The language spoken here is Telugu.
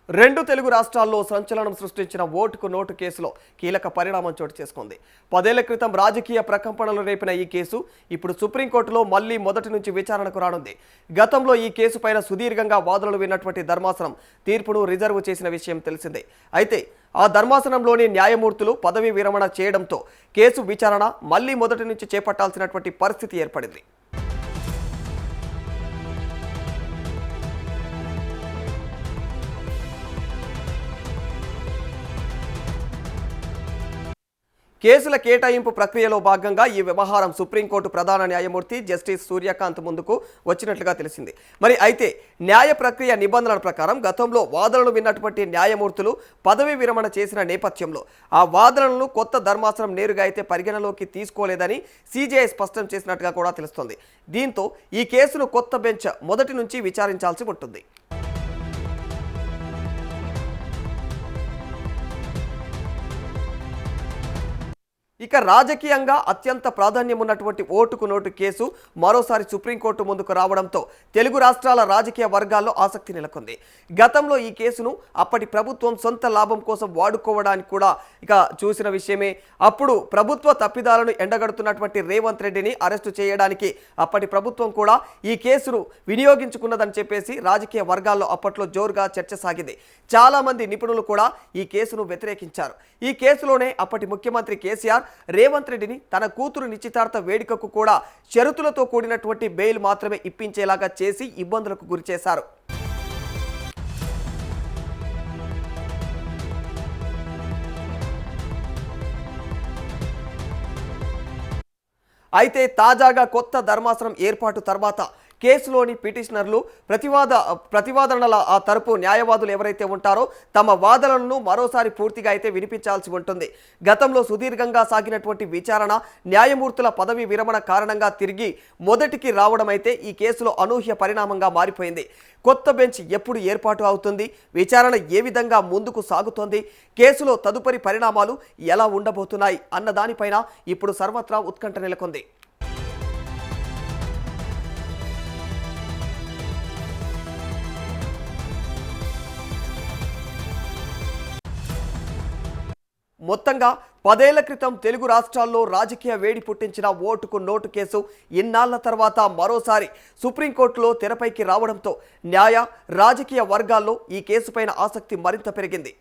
రెండు తెలుగు రాష్ట్రాల్లో సంచలనం సృష్టించిన ఓటుకు నోటు కేసులో కీలక పరిణామం చోటు చేసుకుంది. 10 ఏళ్ల క్రితం రాజకీయ ప్రకంపనలు రేపిన ఈ కేసు ఇప్పుడు సుప్రీంకోర్టులో మళ్లీ మొదటి నుంచి విచారణకు రానుంది. గతంలో ఈ కేసుపైన సుదీర్ఘంగా వాదనలు విన్నటువంటి ధర్మాసనం తీర్పును రిజర్వ్ చేసిన విషయం తెలిసిందే. అయితే ఆ ధర్మాసనంలోని న్యాయమూర్తులు పదవీ విరమణ చేయడంతో కేసు విచారణ మళ్లీ మొదటి నుంచి చేపట్టాల్సినటువంటి పరిస్థితి ఏర్పడింది. కేసుల కేటాయింపు ప్రక్రియలో భాగంగా ఈ వ్యవహారం సుప్రీంకోర్టు ప్రధాన న్యాయమూర్తి జస్టిస్ సూర్యకాంత్ ముందుకు వచ్చినట్లుగా తెలిసింది. మరి అయితే న్యాయ ప్రక్రియ నిబంధనల ప్రకారం గతంలో వాదనలు విన్నటువంటి న్యాయమూర్తులు పదవి విరమణ చేసిన నేపథ్యంలో ఆ వాదనలను కొత్త ధర్మాసనం నేరుగా అయితే పరిగణలోకి తీసుకోలేదని సిజేఐ స్పష్టం చేసినట్టుగా కూడా తెలుస్తోంది. దీంతో ఈ కేసును కొత్త బెంచ్ మొదటి నుంచి విచారించాల్సి ఉంటుంది. ఇక రాజకీయంగా అత్యంత ప్రాధాన్యం ఉన్నటువంటి ఓటుకు నోటు కేసు మరోసారి సుప్రీంకోర్టు ముందుకు రావడంతో తెలుగు రాష్ట్రాల రాజకీయ వర్గాల్లో ఆసక్తి నెలకొంది. గతంలో ఈ కేసును అప్పటి ప్రభుత్వం సొంత లాభం కోసం వాడుకోవడానికి కూడా ఇక చూసిన విషయమే. అప్పుడు ప్రభుత్వ తప్పిదాలను ఎండగడుతున్నటువంటి రేవంత్ రెడ్డిని అరెస్టు చేయడానికి అప్పటి ప్రభుత్వం కూడా ఈ కేసును వినియోగించుకున్నదని చెప్పేసి రాజకీయ వర్గాల్లో అప్పట్లో జోరుగా చర్చ సాగింది. చాలా మంది నిపుణులు కూడా ఈ కేసును వ్యతిరేకించారు. ఈ కేసులోనే అప్పటి ముఖ్యమంత్రి కేసీఆర్ రేవంత్ రెడ్డిని తన కూతురు నిశ్చితార్థ వేడుకకు కూడా షరతులతో కూడినటువంటి బెయిల్ మాత్రమే ఇప్పించేలాగా చేసి ఇబ్బందులకు గురిచేశారు. అయితే తాజాగా కొత్త ధర్మాసనం ఏర్పాటు తర్వాత కేసులోని పిటిషనర్లు ప్రతివాదనల ఆ తరపు న్యాయవాదులు ఎవరైతే ఉంటారో తమ వాదనలను మరోసారి పూర్తిగా అయితే వినిపించాల్సి ఉంటుంది. గతంలో సుదీర్ఘంగా సాగినటువంటి విచారణ న్యాయమూర్తుల పదవి విరమణ కారణంగా తిరిగి మొదటికి రావడం అయితే ఈ కేసులో అనూహ్య పరిణామంగా మారిపోయింది. కొత్త బెంచ్ ఎప్పుడు ఏర్పాటు అవుతుంది, విచారణ ఏ విధంగా ముందుకు సాగుతోంది, కేసులో తదుపరి పరిణామాలు ఎలా ఉండబోతున్నాయి అన్న దానిపైన ఇప్పుడు సర్వత్రా ఉత్కంఠ నెలకొంది. మొత్తంగా 10 ఏళ్ల క్రితం తెలుగు రాష్ట్రాల్లో రాజకీయ వేడి పుట్టించిన ఓటుకు నోటు కేసు ఇన్నాళ్ల తర్వాత మరోసారి సుప్రీంకోర్టులో తెరపైకి రావడంతో న్యాయ రాజకీయ వర్గాల్లో ఈ కేసుపైన ఆసక్తి మరింత పెరిగింది.